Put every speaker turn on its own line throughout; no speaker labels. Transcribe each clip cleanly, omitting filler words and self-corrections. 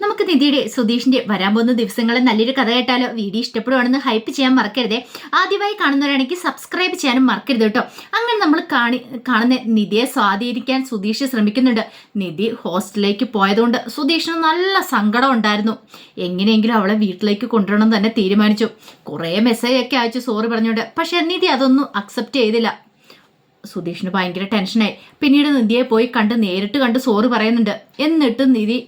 നമുക്ക് നിധിയുടെ സുധീഷിന്റെ വരാൻ പോകുന്ന ദിവസങ്ങളിൽ നല്ലൊരു കഥ കേട്ടാലോ? വീഡിയോ ഇഷ്ടപ്പെടുവാണെന്ന് ഹൈപ്പ് ചെയ്യാൻ മറക്കരുതേ. ആദ്യമായി കാണുന്നവരാണെങ്കിൽ സബ്സ്ക്രൈബ് ചെയ്യാനും മറക്കരുത് കേട്ടോ. അങ്ങനെ നമ്മൾ കാണുന്ന നിധിയെ സ്വാധീനിക്കാൻ സുധീഷ് ശ്രമിക്കുന്നുണ്ട്. നിധി ഹോസ്റ്റലിലേക്ക് പോയതുകൊണ്ട് സുധീഷിന് നല്ല സങ്കടം ഉണ്ടായിരുന്നു. എങ്ങനെയെങ്കിലും അവളെ വീട്ടിലേക്ക് കൊണ്ടുവരണം തന്നെ തീരുമാനിച്ചു. കുറേ മെസ്സേജ് ഒക്കെ അയച്ചു സോറി പറഞ്ഞുകൊണ്ട്. പക്ഷെ നിധി അതൊന്നും അക്സെപ്റ്റ് ചെയ്തില്ല. സുധീഷിന് ഭയങ്കര ടെൻഷനായി. പിന്നീട് നിധിയെ പോയി നേരിട്ട് കണ്ട് സോറി പറയുന്നുണ്ട്. എന്നിട്ട് നിധി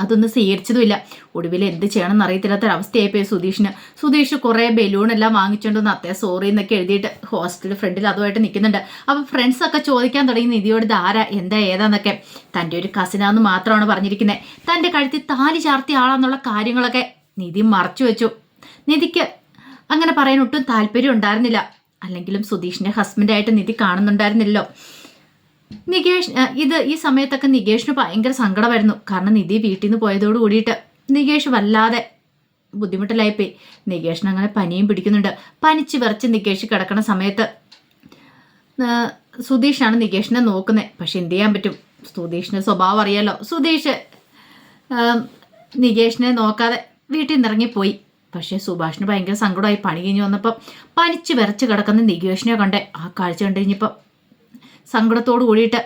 അതൊന്നും സ്വീകരിച്ചതുമില്ല. ഒടുവിൽ എന്ത് ചെയ്യണമെന്ന് അറിയത്തില്ലാത്തൊരവസ്ഥയായിപ്പോയി സുധീഷിന്. സുധീഷ് കുറേ ബലൂണെല്ലാം വാങ്ങിച്ചുകൊണ്ടൊന്ന് അത്തേ സോറി എന്നൊക്കെ എഴുതിയിട്ട് ഹോസ്റ്റൽ ഫ്രണ്ടിൽ അതുമായിട്ട് നിൽക്കുന്നുണ്ട്. അപ്പം ഫ്രണ്ട്സൊക്കെ ചോദിക്കാൻ തുടങ്ങി നിധിയോട് ധാര എന്താ ഏതാന്നൊക്കെ. തൻ്റെ ഒരു കസിനാന്ന് മാത്രമാണ് പറഞ്ഞിരിക്കുന്നത്. തൻ്റെ കഴുത്തിൽ താലി ചാർത്തിയ ആളാന്നുള്ള കാര്യങ്ങളൊക്കെ നിധി മറച്ചു വെച്ചു. നിധിക്ക് അങ്ങനെ പറയാൻ ഒട്ടും താല്പര്യം ഉണ്ടായിരുന്നില്ല. അല്ലെങ്കിലും സുധീഷിൻ്റെ ഹസ്ബൻഡായിട്ട് നിധി കാണുന്നുണ്ടായിരുന്നില്ലല്ലോ. ഈ സമയത്തൊക്കെ നികേഷിന് ഭയങ്കര സങ്കടമായിരുന്നു. കാരണം നിധി വീട്ടിൽ നിന്ന് പോയതോട് കൂടിയിട്ട് നികേഷ് വല്ലാതെ ബുദ്ധിമുട്ടിലായിപ്പോയി. നികേഷിന് അങ്ങനെ പനിയും പിടിക്കുന്നുണ്ട്. പനിച്ച് വിറച്ച് നികേഷ് കിടക്കുന്ന സമയത്ത് സുധീഷാണ് നികേഷിനെ നോക്കുന്നത്. പക്ഷെ എന്ത് ചെയ്യാൻ പറ്റും, സുധീഷിൻ്റെ സ്വഭാവം അറിയാലോ. സുധീഷ് നികേഷിനെ നോക്കാതെ വീട്ടിൽ നിന്ന് ഇറങ്ങിപ്പോയി. പക്ഷേ സുഭാഷിന് ഭയങ്കര സങ്കടമായി. പണി കഴിഞ്ഞ് വന്നപ്പം പനിച്ച് വിറച്ച് കിടക്കുന്ന നികേഷിനെ കണ്ടേ. ആ കാഴ്ച കണ്ടു കഴിഞ്ഞപ്പം സങ്കടത്തോട് കൂടിയിട്ട്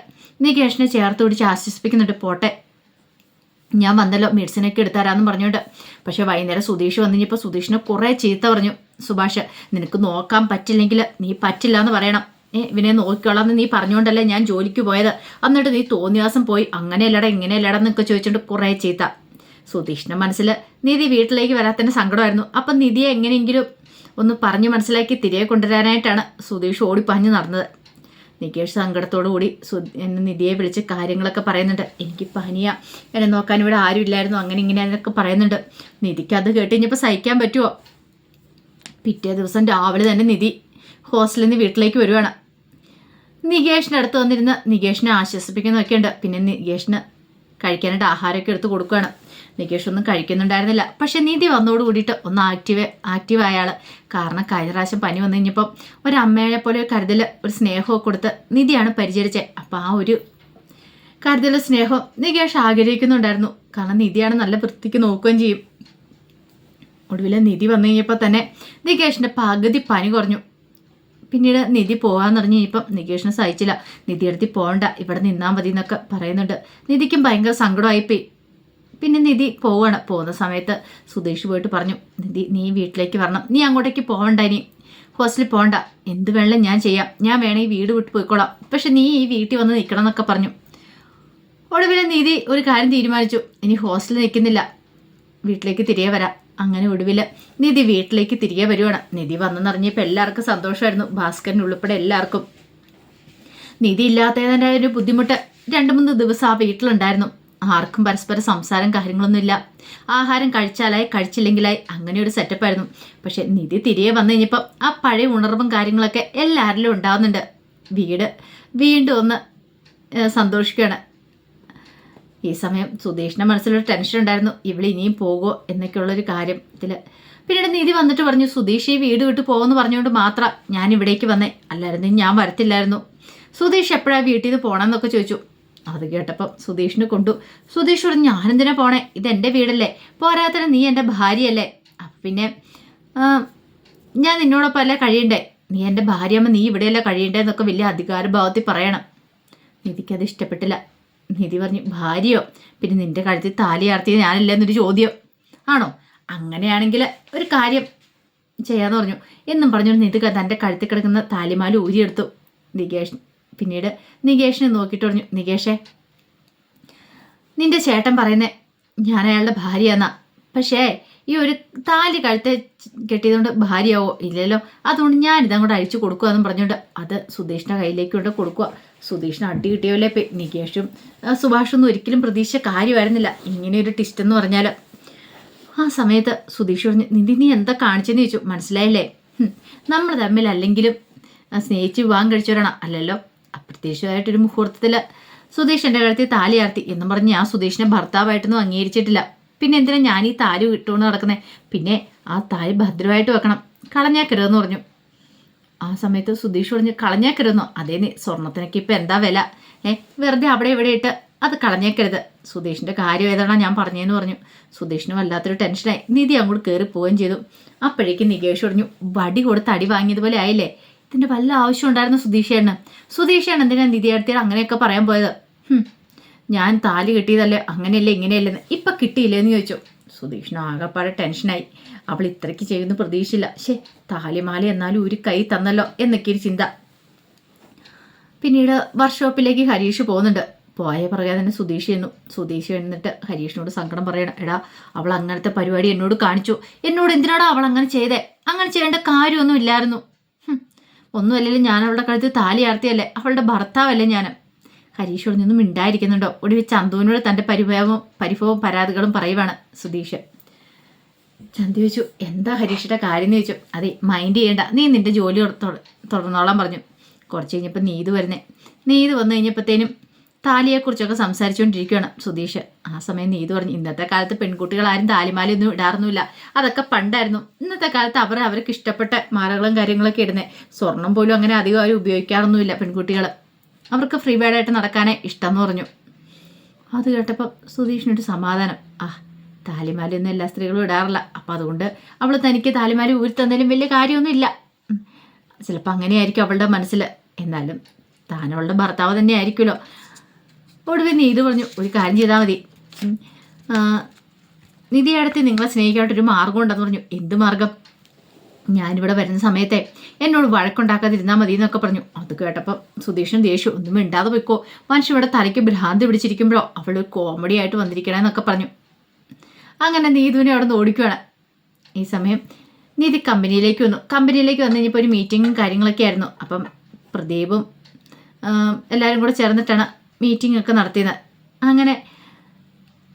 നികേഷിനെ ചേർത്ത് പിടിച്ച് ആശ്വസിപ്പിക്കുന്നുണ്ട്. പോട്ടെ, ഞാൻ വന്നല്ലോ, മെഡിസിനൊക്കെ എടുത്തരാമെന്ന് പറഞ്ഞുകൊണ്ട്. പക്ഷെ വൈകുന്നേരം സുധീഷ് വന്നു കഴിഞ്ഞപ്പോൾ സുധീഷിനെ കുറേ ചീത്ത പറഞ്ഞു. സുഭാഷ്, നിനക്ക് നോക്കാൻ പറ്റില്ലെങ്കിൽ നീ പറ്റില്ല എന്ന് പറയണം. ഇവനെ നോക്കിക്കോളാം എന്ന് നീ പറഞ്ഞുകൊണ്ടല്ലേ ഞാൻ ജോലിക്ക് പോയത്. എന്നിട്ട് നീ തോന്നിയാസം പോയി അങ്ങനെയല്ലടാ ഇങ്ങനെയല്ലടാ എന്നൊക്കെ ചോദിച്ചുകൊണ്ട് കുറേ ചീത്ത. സുധീഷിൻ്റെ മനസ്സിൽ നിധി വീട്ടിലേക്ക് വരാത്തതിൻ്റെ സങ്കടമായിരുന്നു. അപ്പം നിധിയെ എങ്ങനെയെങ്കിലും ഒന്ന് പറഞ്ഞ് മനസ്സിലാക്കി തിരികെ കൊണ്ടുവരാനായിട്ടാണ് സുധീഷ് ഓടിപ്പാഞ്ഞ് നടന്നത്. നികേഷ് സങ്കടത്തോടു കൂടി നിധിയെ വിളിച്ച് കാര്യങ്ങളൊക്കെ പറയുന്നുണ്ട്. എനിക്ക് പനിയാ, എന്നെ നോക്കാൻ ഇവിടെ ആരും ഇല്ലായിരുന്നു, അങ്ങനെ ഇങ്ങനെ എന്നൊക്കെ പറയുന്നുണ്ട്. നിധിക്ക് അത് കേട്ട് കഴിഞ്ഞപ്പോൾ സഹിക്കാൻ പറ്റുമോ? പിറ്റേ ദിവസം രാവിലെ തന്നെ നിധി ഹോസ്റ്റലിൽ നിന്ന് വീട്ടിലേക്ക് വരുവാണ്. നികേഷിൻ്റെ അടുത്ത് വന്നിരുന്ന് നികേഷിനെ ആശ്വസിപ്പിക്കുന്നതൊക്കെ ഉണ്ട്. പിന്നെ നികേഷിന് കഴിക്കാനായിട്ട് ആഹാരമൊക്കെ എടുത്ത് കൊടുക്കുകയാണ്. നികേഷ് ഒന്നും കഴിക്കുന്നുണ്ടായിരുന്നില്ല. പക്ഷെ നിധി വന്നോട് കൂടിയിട്ട് ഒന്ന് ആക്റ്റീവ് ആയ ആൾ. കാരണം കഴിഞ്ഞ പ്രാവശ്യം പനി വന്നു കഴിഞ്ഞപ്പം ഒരമ്മയെ പോലെ ഒരു കരുതൽ, ഒരു സ്നേഹമൊക്കെ കൊടുത്ത് നിധിയാണ് പരിചരിച്ചത്. അപ്പം ആ ഒരു കരുതൽ സ്നേഹം നികേഷ് ആഗ്രഹിക്കുന്നുണ്ടായിരുന്നു. കാരണം നിധിയാണ് നല്ല വൃത്തിക്ക് നോക്കുകയും ചെയ്യും. ഒടുവിൽ നിധി വന്നു കഴിഞ്ഞപ്പോൾ തന്നെ നികേഷിൻ്റെ പകുതി പനി കുറഞ്ഞു. പിന്നീട് നിധി പോകാൻ തുടങ്ങി കഴിഞ്ഞപ്പം നികേഷിന് സഹിച്ചില്ല. നിധി എടുത്തി പോകണ്ട, ഇവിടെ നിന്നാൽ മതി എന്നൊക്കെ പറയുന്നുണ്ട്. നിധിക്കും ഭയങ്കര സങ്കടമായിപ്പോയി. പിന്നെ നിധി പോവാണ്. പോകുന്ന സമയത്ത് സുധീഷ് പോയിട്ട് പറഞ്ഞു, നിധി നീ വീട്ടിലേക്ക് വരണം, നീ അങ്ങോട്ടേക്ക് പോകണ്ട, ഇനി ഹോസ്റ്റലിൽ പോകണ്ട, എന്ത് വേണമെങ്കിലും ഞാൻ ചെയ്യാം, ഞാൻ വേണമെങ്കിൽ വീട് വിട്ട് പോയിക്കോളാം, പക്ഷെ നീ ഈ വീട്ടിൽ വന്ന് നിൽക്കണം എന്നൊക്കെ പറഞ്ഞു. ഒടുവിൽ നിധി ഒരു കാര്യം തീരുമാനിച്ചു, ഇനി ഹോസ്റ്റലിൽ നിൽക്കുന്നില്ല, വീട്ടിലേക്ക് തിരികെ വരാം. അങ്ങനെ ഒടുവിൽ നിധി വീട്ടിലേക്ക് തിരികെ വരുവാണ്. നിധി വന്നെന്നറിഞ്ഞപ്പോൾ എല്ലാവർക്കും സന്തോഷമായിരുന്നു, ഭാസ്കരൻ ഉൾപ്പെടെ എല്ലാവർക്കും. നിധി ഇല്ലാത്തതിൻ്റെ ഒരു ബുദ്ധിമുട്ട് 2-3 ദിവസം ആ വീട്ടിലുണ്ടായിരുന്നു. ആർക്കും പരസ്പരം സംസാരം കാര്യങ്ങളൊന്നുമില്ല. ആഹാരം കഴിച്ചാലായി കഴിച്ചില്ലെങ്കിലായി അങ്ങനെ ഒരു സെറ്റപ്പായിരുന്നു. പക്ഷെ നിധി തിരികെ വന്നു കഴിഞ്ഞപ്പം ആ പഴയ ഉണർവും കാര്യങ്ങളൊക്കെ എല്ലാവരിലും ഉണ്ടാകുന്നുണ്ട്. വീട് വീണ്ടും ഒന്ന് സന്തോഷിക്കുകയാണ്. ഈ സമയം സുധീഷിൻ്റെ മനസ്സിലൊരു ടെൻഷൻ ഉണ്ടായിരുന്നു, ഇവിടെ ഇനിയും പോകുമോ എന്നൊക്കെയുള്ളൊരു കാര്യത്തിൽ. പിന്നീട് നിധി വന്നിട്ട് പറഞ്ഞു, സുധീഷ് ഈ വീട് വിട്ട് പോകുമെന്ന് പറഞ്ഞുകൊണ്ട് മാത്രം ഞാൻ ഇവിടേക്ക് വന്നേ, അല്ലായിരുന്നു ഞാൻ വരത്തില്ലായിരുന്നു. സുധീഷ് എപ്പോഴാണ് വീട്ടിൽ നിന്ന് പോകണമെന്നൊക്കെ ചോദിച്ചു. അത് കേട്ടപ്പം സുധീഷിനെ കൊണ്ടു. സുധീഷ് പറഞ്ഞു, ഞാനെന്തിനാ പോണേ, ഇതെൻ്റെ വീടല്ലേ, പോരാത്തന്നെ നീ എൻ്റെ ഭാര്യയല്ലേ, അപ്പം പിന്നെ ഞാൻ നിന്നോടൊപ്പം അല്ലേ കഴിയണ്ടേ, നീ എൻ്റെ ഭാര്യയാകുമ്പോൾ നീ ഇവിടെയല്ലേ കഴിയണ്ടേ എന്നൊക്കെ വലിയ അധികാരഭാവത്തിൽ പറയണം. നിധിക്കത് ഇഷ്ടപ്പെട്ടില്ല. നിധി പറഞ്ഞു, ഭാര്യയോ, പിന്നെ നിൻ്റെ കഴുത്തിൽ താലി ആർത്തിയത് ഞാനല്ലേ എന്നൊരു ചോദ്യം ആണോ? അങ്ങനെയാണെങ്കിൽ ഒരു കാര്യം ചെയ്യാന്ന് പറഞ്ഞു. എന്നും പറഞ്ഞു നിധി തൻ്റെ കഴുത്തിൽ കിടക്കുന്ന താലിമാല ഊരിയെടുത്തു. പിന്നീട് നികേഷിനെ നോക്കിയിട്ട് പറഞ്ഞു, നികേഷേ, നിന്റെ ചേട്ടൻ പറയുന്നേ ഞാൻ അയാളുടെ ഭാര്യയാന്നാ, പക്ഷേ ഈ ഒരു താലി കഴുത്തെ കെട്ടിയതുകൊണ്ട് ഭാര്യയാവോ? ഇല്ലല്ലോ, അതുകൊണ്ട് ഞാനിതങ്ങോട്ട് അഴിച്ചു കൊടുക്കുകയെന്നും പറഞ്ഞുകൊണ്ട് അത് സുധീഷിൻ്റെ കയ്യിലേക്ക് കൊണ്ട് കൊടുക്കുക. സുധീഷിന് അടി കിട്ടിയല്ലേ. നികേഷും സുഭാഷൊന്നും ഒരിക്കലും പ്രതീക്ഷ കാര്യമായിരുന്നില്ല ഇങ്ങനെയൊരു ടിസ്റ്റ് എന്ന് പറഞ്ഞാൽ. ആ സമയത്ത് സുധീഷ് പറഞ്ഞു, നിധി നീ എന്താ കാണിച്ചെന്ന് ചോദിച്ചു. മനസ്സിലായില്ലേ, നമ്മൾ തമ്മിൽ അല്ലെങ്കിലും സ്നേഹിച്ച് വിവാഹം കഴിച്ചവരാണ്, അല്ലല്ലോ. അപ്രത്യക്ഷമായിട്ടൊരു മുഹൂർത്തത്തിൽ സുധീഷ് എൻ്റെ കഴുത്തിൽ താലി ആർത്തി എന്നും പറഞ്ഞ് ഞാൻ സുധീഷിനെ ഭർത്താവായിട്ടൊന്നും അംഗീകരിച്ചിട്ടില്ല. പിന്നെ എന്തിനാ ഞാൻ ഈ താലി ഇട്ടുകൊണ്ട് നടക്കുന്നത്? പിന്നെ ആ താലി ഭദ്രമായിട്ട് വെക്കണം, കളഞ്ഞേക്കരുതെന്ന് പറഞ്ഞു. ആ സമയത്ത് സുധീഷ് പറഞ്ഞു, കളഞ്ഞേക്കരുതെന്നോ? അതേ, സ്വർണത്തിനൊക്കെ ഇപ്പം എന്താ വില, വെറുതെ അവിടെ ഇവിടെ ഇട്ട് അത് കളഞ്ഞേക്കരുത്. സുധീഷിൻ്റെ കാര്യം ഏതാണോ ഞാൻ പറഞ്ഞതെന്ന് പറഞ്ഞു. സുധീഷിന് വല്ലാത്തൊരു ടെൻഷനായി. നിധി അങ്ങോട്ട് കയറി പോവുകയും ചെയ്തു. അപ്പോഴേക്കും നികേഷ് പറഞ്ഞു, വടി കൊടുത്ത് അടി വാങ്ങിയതുപോലെ ആയില്ലേ, ഇതിൻ്റെ വല്ല ആവശ്യം ഉണ്ടായിരുന്നു സുധീഷാണ് എന്തിനാ നിധിയടുത്തിയാണ് അങ്ങനെയൊക്കെ പറയാൻ പോയത്? ഞാൻ താലി കിട്ടിയതല്ലേ, അങ്ങനെയല്ലേ ഇങ്ങനെയല്ലെന്ന് ഇപ്പം കിട്ടിയില്ലേന്ന് ചോദിച്ചു. സുധീഷിന് ആകെപ്പാടെ ടെൻഷനായി. അവൾ ഇത്രയ്ക്ക് ചെയ്യുന്നു പ്രതീക്ഷയില്ല. താലിമാല എന്നാലും ഒരു കൈ തന്നല്ലോ എന്നൊക്കെ ഒരു ചിന്ത. പിന്നീട് വർക്ക്ഷോപ്പിലേക്ക് ഹരീഷ് പോകുന്നുണ്ട്. പോയ പുറകെ തന്നെ സുധീഷ് എന്നിട്ട് ഹരീഷിനോട് സങ്കടം പറയണം. എടാ, അവൾ അങ്ങനത്തെ പരിപാടി എന്നോട് കാണിച്ചു. എന്നോട് എന്തിനാടാ അവൾ അങ്ങനെ ചെയ്തേ? അങ്ങനെ ചെയ്യേണ്ട കാര്യമൊന്നും ഇല്ലായിരുന്നു. ഒന്നുമല്ലെങ്കിലും ഞാൻ അവളുടെ കഴുത്ത് താലി ആർത്തിയല്ലേ, അവളുടെ ഭർത്താവല്ലേ ഞാൻ. ഹരീഷോട് നിന്നും മിണ്ടായിരിക്കുന്നുണ്ടോ? ഒടുവിൽ ചന്തുവിനോട് തൻ്റെ പരിഭവവും പരാതികളും പറയുവാണ് സുധീഷ്. ചന്തു ചോദിച്ചു, എന്താ ഹരീഷിൻ്റെ കാര്യം എന്ന് ചോദിച്ചു. അതെ, മൈൻഡ് ചെയ്യണ്ട, നീ നിൻ്റെ ജോലി തുടർന്നോളാൻ പറഞ്ഞു. കുറച്ച് കഴിഞ്ഞപ്പോൾ നീതു വന്നു കഴിഞ്ഞപ്പോഴത്തേനും താലിയെക്കുറിച്ചൊക്കെ സംസാരിച്ചുകൊണ്ടിരിക്കുകയാണ് സുധീഷ്. ആ സമയം നീതു പറഞ്ഞു, ഇന്നത്തെ കാലത്ത് പെൺകുട്ടികൾ ആരും താലിമാലയൊന്നും ഇടാറൊന്നുമില്ല, അതൊക്കെ പണ്ടായിരുന്നു. ഇന്നത്തെ കാലത്ത് അവർക്ക് ഇഷ്ടപ്പെട്ട മാലകളും കാര്യങ്ങളൊക്കെ ഇടുന്നത്. സ്വർണം പോലും അങ്ങനെ അധികം ആരും ഉപയോഗിക്കാറൊന്നുമില്ല പെൺകുട്ടികൾ. അവർക്ക് ഫ്രീ ബേഡായിട്ട് നടക്കാനേ ഇഷ്ടം എന്ന് പറഞ്ഞു. അത് കേട്ടപ്പോൾ സുധീഷിനൊരു സമാധാനം. താലിമാലയൊന്നും എല്ലാ സ്ത്രീകളും ഇടാറില്ല, അപ്പം അതുകൊണ്ട് അവൾ തനിക്ക് താലിമാല ഊരി തന്നാലും വലിയ കാര്യമൊന്നും ഇല്ല. ചിലപ്പോൾ അങ്ങനെയായിരിക്കും അവളുടെ മനസ്സിൽ. എന്നാലും താനവളുടെ ഭർത്താവ് തന്നെ ആയിരിക്കുമല്ലോ. ഒടുവിൽ നീതു പറഞ്ഞു, ഒരു കാര്യം ചെയ്താൽ മതി, നിധിയടുത്ത് നിങ്ങളെ സ്നേഹിക്കാനായിട്ടൊരു മാർഗം ഉണ്ടെന്ന് പറഞ്ഞു. എന്ത് മാർഗം? ഞാനിവിടെ വരുന്ന സമയത്തെ എന്നോട് വഴക്കുണ്ടാക്കാതിരുന്നാൽ മതി എന്നൊക്കെ പറഞ്ഞു. അത് കേട്ടപ്പം സുധീഷിന് ദേഷ്യം. ഒന്നും മിണ്ടാതെ പോയിക്കോ, മനുഷ്യ ഇവിടെ തലയ്ക്ക് ഭ്രാന്തി പിടിച്ചിരിക്കുമ്പോഴോ അവൾ കോമഡി ആയിട്ട് വന്നിരിക്കണമെന്നൊക്കെ പറഞ്ഞു. അങ്ങനെ നീതുവിനെ അവിടെ നിന്ന് ഓടിക്കുവാണ്. ഈ സമയം നീതി കമ്പനിയിലേക്ക് വന്നു കഴിഞ്ഞപ്പോൾ ഒരു മീറ്റിങ്ങും കാര്യങ്ങളൊക്കെ ആയിരുന്നു. അപ്പം പ്രദീപും എല്ലാവരും കൂടെ ചേർന്നിട്ടാണ് മീറ്റിംഗ് ഒക്കെ നടത്തിയത്. അങ്ങനെ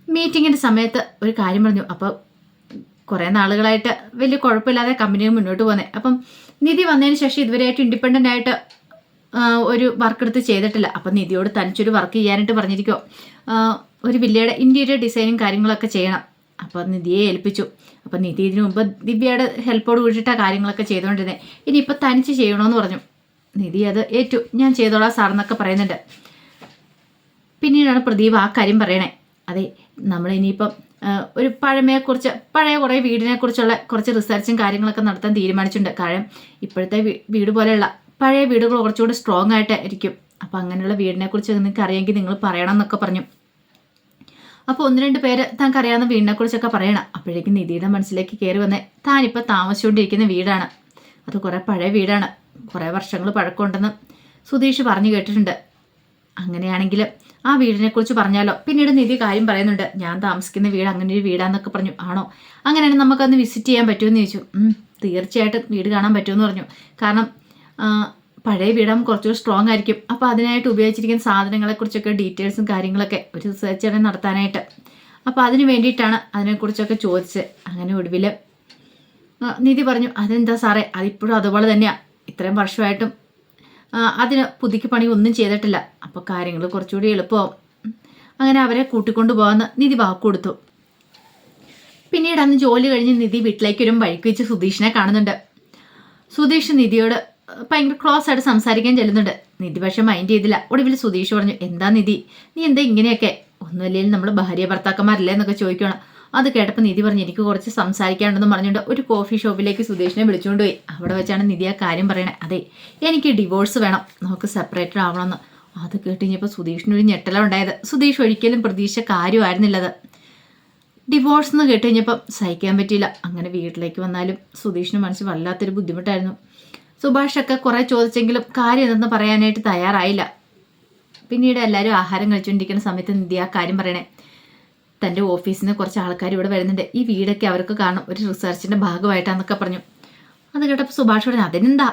മീറ്റിങ്ങിൻ്റെ സമയത്ത് ഒരു കാര്യം പറഞ്ഞു. അപ്പോൾ കുറേ നാളുകളായിട്ട് വലിയ കുഴപ്പമില്ലാതെ കമ്പനിയിൽ മുന്നോട്ട് പോകുന്നത്. അപ്പം നിധി വന്നതിന് ശേഷം ഇതുവരെയായിട്ട് ഇൻഡിപെൻഡൻ്റ് ആയിട്ട് ഒരു വർക്ക് എടുത്ത് ചെയ്തിട്ടില്ല. അപ്പം നിധിയോട് തനിച്ചൊരു വർക്ക് ചെയ്യാനായിട്ട് പറഞ്ഞിരിക്കുമോ, ഒരു വില്ലയുടെ ഇൻറ്റീരിയർ ഡിസൈനും കാര്യങ്ങളൊക്കെ ചെയ്യണം. അപ്പോൾ നിധിയെ ഏൽപ്പിച്ചു. അപ്പം നിധി ഇതിനു മുമ്പ് ദിവ്യയുടെ ഹെൽപ്പോട് കൂടിയിട്ടാണ് കാര്യങ്ങളൊക്കെ ചെയ്തുകൊണ്ടിരുന്നത്. ഇനിയിപ്പോൾ തനിച്ച് ചെയ്യണമെന്ന് പറഞ്ഞു. നിധി അത് ഏറ്റു, ഞാൻ ചെയ്തോളാം സാറെന്നൊക്കെ പറയുന്നുണ്ട്. പിന്നീടാണ് പ്രദീപ് ആ കാര്യം പറയണേ. അതെ, നമ്മളിനിയിപ്പം ഒരു പഴയ കുറേ വീടിനെക്കുറിച്ചുള്ള കുറച്ച് റിസർച്ചും കാര്യങ്ങളൊക്കെ നടത്താൻ തീരുമാനിച്ചിട്ടുണ്ട്. കാരണം ഇപ്പോഴത്തെ വീട് പോലെയുള്ള പഴയ വീടുകൾ കുറച്ചുകൂടി സ്ട്രോങ് ആയിട്ട് ഇരിക്കും. അപ്പോൾ അങ്ങനെയുള്ള വീടിനെക്കുറിച്ച് നിങ്ങൾക്ക് അറിയാമെങ്കിൽ നിങ്ങൾ പറയണം എന്നൊക്കെ പറഞ്ഞു. അപ്പോൾ 1-2 പേര് താങ്കൾക്ക് അറിയാവുന്ന വീടിനെക്കുറിച്ചൊക്കെ പറയണം. അപ്പോഴേക്കും നിധിയുടെ മനസ്സിലേക്ക് കയറി വന്നേ, താനിപ്പോൾ താമസിച്ചുകൊണ്ടിരിക്കുന്ന വീടാണ്. അത് കുറേ പഴയ വീടാണ്, കുറേ വർഷങ്ങൾ പഴക്കമുണ്ടെന്ന് സുധീഷ് പറഞ്ഞു കേട്ടിട്ടുണ്ട്. അങ്ങനെയാണെങ്കിൽ ആ വീടിനെക്കുറിച്ച് പറഞ്ഞാലോ? പിന്നീട് നിധി കാര്യം പറയുന്നുണ്ട്. ഞാൻ താമസിക്കുന്ന വീട് അങ്ങനെ ഒരു വീടാന്നൊക്കെ പറഞ്ഞു. ആണോ? അങ്ങനെയാണെങ്കിൽ നമുക്കന്ന് വിസിറ്റ് ചെയ്യാൻ പറ്റുമെന്ന് ചോദിച്ചു. തീർച്ചയായിട്ടും വീട് കാണാൻ പറ്റുമെന്ന് പറഞ്ഞു. കാരണം പഴയ വീടാകുമ്പോൾ കുറച്ചുകൂടി സ്ട്രോങ് ആയിരിക്കും. അപ്പോൾ അതിനായിട്ട് ഉപയോഗിച്ചിരിക്കുന്ന സാധനങ്ങളെക്കുറിച്ചൊക്കെ ഡീറ്റെയിൽസും കാര്യങ്ങളൊക്കെ ഒരു റിസർച്ച് നടത്താനായിട്ട്. അപ്പോൾ അതിന് വേണ്ടിയിട്ടാണ് അതിനെക്കുറിച്ചൊക്കെ ചോദിച്ചത്. അങ്ങനെ ഒടുവിൽ നിധി പറഞ്ഞു, അതെന്താ സാറേ, അതിപ്പോഴും അതുപോലെ തന്നെയാണ്, ഇത്രയും വർഷമായിട്ടും അതിന് പുതുക്കി പണി ഒന്നും ചെയ്തിട്ടില്ല. അപ്പോൾ കാര്യങ്ങൾ കുറച്ചുകൂടി എളുപ്പമാവും. അങ്ങനെ അവരെ കൂട്ടിക്കൊണ്ടു പോകാമെന്ന് നിധി വാക്ക് കൊടുത്തു. പിന്നീട് അന്ന് ജോലി കഴിഞ്ഞ് നിധി വീട്ടിലേക്ക് ഒരു വഴിക്ക് വെച്ച് സുധീഷിനെ കാണുന്നുണ്ട്. സുധീഷ് നിധിയോട് ഭയങ്കര ക്ലോസ് ആയിട്ട് സംസാരിക്കാൻ ചെല്ലുന്നുണ്ട്. നിധി പക്ഷെ മൈൻഡ് ചെയ്തില്ല. ഒടുവിൽ സുധീഷ് പറഞ്ഞു, എന്താ നിധി, നീ എന്താ ഇങ്ങനെയൊക്കെ? ഒന്നുമില്ലെങ്കിൽ നമ്മൾ ഭാര്യ ഭർത്താക്കന്മാരല്ലേ എന്നൊക്കെ ചോദിക്കണം. അത് കേട്ടപ്പോൾ നിധി പറഞ്ഞു, എനിക്ക് കുറച്ച് സംസാരിക്കാനുണ്ടെന്ന് പറഞ്ഞുകൊണ്ട് ഒരു കോഫി ഷോപ്പിലേക്ക് സുധീഷിനെ വിളിച്ചുകൊണ്ട് പോയി. അവിടെ വെച്ചാണ് നിധി ആ കാര്യം പറയണേ. അതെ, എനിക്ക് ഡിവോഴ്സ് വേണം, നമുക്ക് സെപ്പറേറ്റഡ് ആവണമെന്ന്. അത് കേട്ട് കഴിഞ്ഞപ്പോൾ സുധീഷിനൊരു ഞെട്ടല ഉണ്ടായത്. സുധീഷ് ഒരിക്കലും പ്രതീക്ഷ കാര്യമായിരുന്നില്ലത്. ഡിവോഴ്സ് എന്ന് കേട്ട് കഴിഞ്ഞപ്പം സഹിക്കാൻ പറ്റിയില്ല. അങ്ങനെ വീട്ടിലേക്ക് വന്നാലും സുധീഷിന് മനസ്സിൽ വല്ലാത്തൊരു ബുദ്ധിമുട്ടായിരുന്നു. സുഭാഷൊക്കെ കുറേ ചോദിച്ചെങ്കിലും കാര്യം എന്തെന്ന് പറയാനായിട്ട് തയ്യാറായില്ല. പിന്നീട് എല്ലാവരും ആഹാരം കഴിച്ചുകൊണ്ടിരിക്കുന്ന സമയത്ത് നിധി ആ കാര്യം പറയണേ. തൻ്റെ ഓഫീസിൽ നിന്ന് കുറച്ച് ആൾക്കാർ ഇവിടെ വരുന്നുണ്ട്, ഈ വീടൊക്കെ അവർക്ക് കാണും, ഒരു റിസർച്ചിൻ്റെ ഭാഗമായിട്ടാന്നൊക്കെ പറഞ്ഞു. അത് കേട്ടപ്പോൾ സുഭാഷ് പറഞ്ഞു, അതിനെന്താ,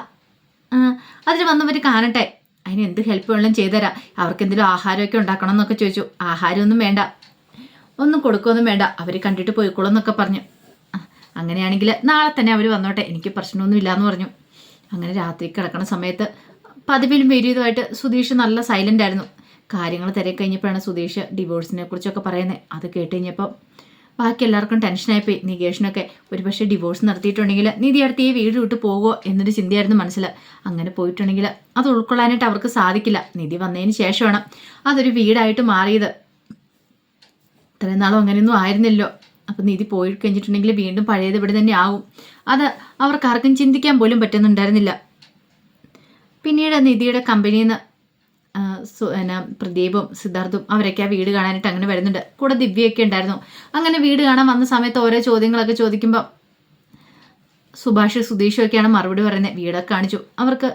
അതിന് വന്നവർ കാണട്ടെ, അതിന് എന്ത് ഹെൽപ്പ് വേണമെങ്കിലും ചെയ്തുതരാം, അവർക്ക് എന്തെങ്കിലും ആഹാരമൊക്കെ ഉണ്ടാക്കണം എന്നൊക്കെ ചോദിച്ചു. ആഹാരമൊന്നും വേണ്ട, ഒന്നും കൊടുക്കുകയൊന്നും വേണ്ട, അവർ കണ്ടിട്ട് പോയിക്കോളും എന്നൊക്കെ പറഞ്ഞു. അങ്ങനെയാണെങ്കിൽ നാളെ തന്നെ അവർ വന്നോട്ടെ, എനിക്ക് പ്രശ്നമൊന്നും ഇല്ലയെന്ന് പറഞ്ഞു. അങ്ങനെ രാത്രി കിടക്കുന്ന സമയത്ത് പതിവിലും വിപരീതമായിട്ട് സുധീഷ് നല്ല സൈലൻ്റ് ആയിരുന്നു. കാര്യങ്ങൾ തിരക്കി കഴിഞ്ഞപ്പോഴാണ് സുധീഷ് ഡിവോഴ്സിനെ കുറിച്ചൊക്കെ പറയുന്നത്. അത് കേട്ട് കഴിഞ്ഞപ്പോൾ ബാക്കി എല്ലാവർക്കും ടെൻഷനായിപ്പോയി. നികേഷിനൊക്കെ ഒരുപക്ഷെ ഡിവോഴ്സ് നടത്തിയിട്ടുണ്ടെങ്കിൽ നിധി അടുത്ത് ഈ വീട് വിട്ട് പോകുമോ എന്നൊരു ചിന്തയായിരുന്നു മനസ്സിൽ. അങ്ങനെ പോയിട്ടുണ്ടെങ്കിൽ അത് ഉൾക്കൊള്ളാനായിട്ട് അവർക്ക് സാധിക്കില്ല. നിധി വന്നതിന് ശേഷമാണ് അതൊരു വീടായിട്ട് മാറിയത്. ഇത്രയും നാളും അങ്ങനെയൊന്നും ആയിരുന്നല്ലോ. അപ്പം നിധി പോയി കഴിഞ്ഞിട്ടുണ്ടെങ്കിൽ വീണ്ടും പഴയത് ഇവിടെ തന്നെ ആവും. അത് അവർക്ക് ആർക്കും ചിന്തിക്കാൻ പോലും പറ്റുന്നുണ്ടായിരുന്നില്ല. പിന്നീട് നിധിയുടെ കമ്പനിയിൽ നിന്ന് പ്രദീപും സിദ്ധാർത്ഥും അവരൊക്കെ ആ വീട് കാണാനായിട്ട് അങ്ങനെ വരുന്നുണ്ട്. കൂടെ ദിവ്യയൊക്കെ ഉണ്ടായിരുന്നു. അങ്ങനെ വീട് കാണാൻ വന്ന സമയത്ത് ഓരോ ചോദ്യങ്ങളൊക്കെ ചോദിക്കുമ്പോൾ സുഭാഷ് സുധീഷും ഒക്കെയാണ് മറുപടി പറയുന്നത്. വീടൊക്കെ കാണിച്ചു. അവർക്ക്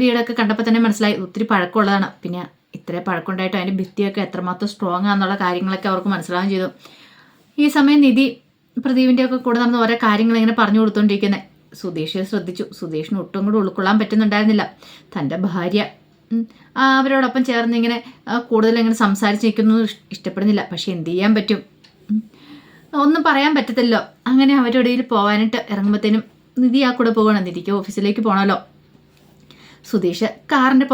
വീടൊക്കെ കണ്ടപ്പോൾ തന്നെ മനസ്സിലായി ഒത്തിരി പഴക്കമുള്ളതാണ്. പിന്നെ ഇത്ര പഴക്കമുണ്ടായിട്ട് അതിൻ്റെ ഭിത്തിയൊക്കെ എത്രമാത്രം സ്ട്രോങ് ആണെന്നുള്ള കാര്യങ്ങളൊക്കെ അവർക്ക് മനസ്സിലാവുകയും ചെയ്തു. ഈ സമയം നിധി പ്രദീപിൻ്റെ ഒക്കെ കൂടെ നടന്ന് ഓരോ കാര്യങ്ങൾ ഇങ്ങനെ പറഞ്ഞു കൊടുത്തോണ്ടിരിക്കുന്നത് സുധീഷ് ശ്രദ്ധിച്ചു. സുധീഷിന് ഒട്ടും കൂടെ ഉൾക്കൊള്ളാൻ പറ്റുന്നുണ്ടായിരുന്നില്ല. തൻ്റെ ഭാര്യ അവരോടൊപ്പം ചേർന്ന് ഇങ്ങനെ കൂടുതൽ ഇങ്ങനെ സംസാരിച്ച് നിൽക്കുന്നത് ഇഷ്ടപ്പെടുന്നില്ല. പക്ഷെ എന്ത് ചെയ്യാൻ പറ്റും, ഒന്നും പറയാൻ പറ്റത്തില്ലോ. അങ്ങനെ അവരുടെ ഇടയിൽ പോകാനായിട്ട് ഇറങ്ങുമ്പോഴത്തേനും നിധി ആ കൂടെ പോകണം. നിധിക്ക് ഓഫീസിലേക്ക് പോകണമല്ലോ. സുധീഷ് കാറിൻ്റെ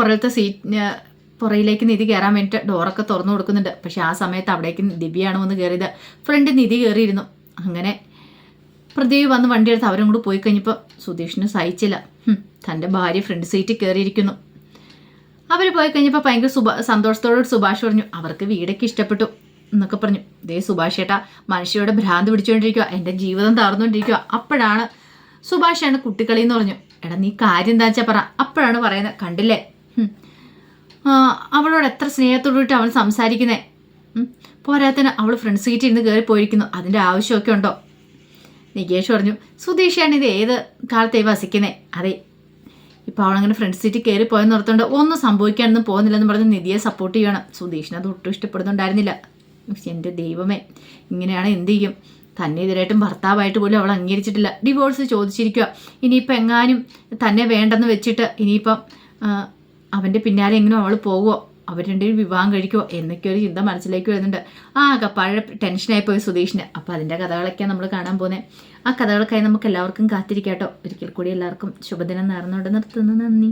പുറയിലേക്ക് നിധി കയറാൻ വേണ്ടിയിട്ട് ഡോറൊക്കെ തുറന്നു കൊടുക്കുന്നുണ്ട്. പക്ഷെ ആ സമയത്ത് അവിടേക്ക് ദിവ്യയാണ് വന്ന് കയറിയത്. ഫ്രണ്ട് നിധി കയറിയിരുന്നു. അങ്ങനെ പ്രദീപ് വന്ന് വണ്ടിയെടുത്ത് അവരും കൂടെ പോയി കഴിഞ്ഞപ്പോൾ സുധീഷിന് സഹിച്ചില്ല. തൻ്റെ ഭാര്യ ഫ്രണ്ട് സീറ്റിൽ കയറിയിരിക്കുന്നു. അവർ പോയി കഴിഞ്ഞപ്പോൾ ഭയങ്കര സന്തോഷത്തോട് സുഭാഷ് പറഞ്ഞു അവർക്ക് വീടൊക്കെ ഇഷ്ടപ്പെട്ടു എന്നൊക്കെ പറഞ്ഞു. ദേ സുഭാഷ് ഏട്ടാ മനുഷ്യരുടെ ഭ്രാന്ത് പിടിച്ചുകൊണ്ടിരിക്കുക, എൻ്റെ ജീവിതം തകർന്നുകൊണ്ടിരിക്കുക. അപ്പോഴാണ് സുഭാഷാണ് കുട്ടിക്കളി എന്ന് പറഞ്ഞു. എടാ നീ കാര്യം എന്താ വെച്ചാൽ പറ. അപ്പോഴാണ് പറയുന്നത് കണ്ടില്ലേ അവളോട് എത്ര സ്നേഹത്തോടുകൂടിയിട്ട് അവൾ സംസാരിക്കുന്നേ. പോരാത്തന്നെ അവൾ ഫ്രണ്ട് സീറ്റിൽ ഇരുന്ന് കയറി പോയിരിക്കുന്നു. അതിൻ്റെ ആവശ്യമൊക്കെ ഉണ്ടോ? നികേഷ് പറഞ്ഞു സുധീഷാണ് ഇത് ഏത് കാലത്തായി വസിക്കുന്നേ. അതെ ഇപ്പോൾ അവളങ്ങനെ ഫ്രണ്ട് സീറ്റിൽ കയറി പോയെന്ന് ഓർത്തുകൊണ്ട് ഒന്നും സംഭവിക്കാനൊന്നും പോകുന്നില്ലെന്ന് പറഞ്ഞ് നിധിയെ സപ്പോർട്ട് ചെയ്യണം. സുധീഷിനെ അത് ഒട്ടും ഇഷ്ടപ്പെടുന്നുണ്ടായിരുന്നില്ല. എൻ്റെ ദൈവമേ ഇങ്ങനെയാണ് എന്ത് ചെയ്യും? തന്നെ ഇതിലായിട്ടും ഭർത്താവായിട്ട് പോലും അവൾ അംഗീകരിച്ചിട്ടില്ല. ഡിവോഴ്സ് ചോദിച്ചിരിക്കുക. ഇനിയിപ്പോൾ എങ്ങാനും തന്നെ വേണ്ടെന്ന് വെച്ചിട്ട് ഇനിയിപ്പം അവൻ്റെ പിന്നാലെ എങ്ങനെയോ അവൾ പോകുമോ, അവർ രണ്ടുപേരും വിവാഹം കഴിക്കുമോ എന്നൊക്കെ ഒരു ചിന്ത മനസ്സിലേക്ക് വരുന്നുണ്ട്. പഴയ ടെൻഷനായി പോയി സുധീഷിന്. അപ്പോൾ അതിൻ്റെ കഥകളൊക്കെയാണ് നമ്മൾ കാണാൻ പോകുന്നത്. ആ കഥകൾക്കായി നമുക്ക് എല്ലാവർക്കും കാത്തിരിക്കാട്ടോ. ഒരിക്കൽ കൂടി എല്ലാവർക്കും ശുഭദിനം നേർന്നുകൊണ്ട് നിർത്തുന്നു. നന്ദി.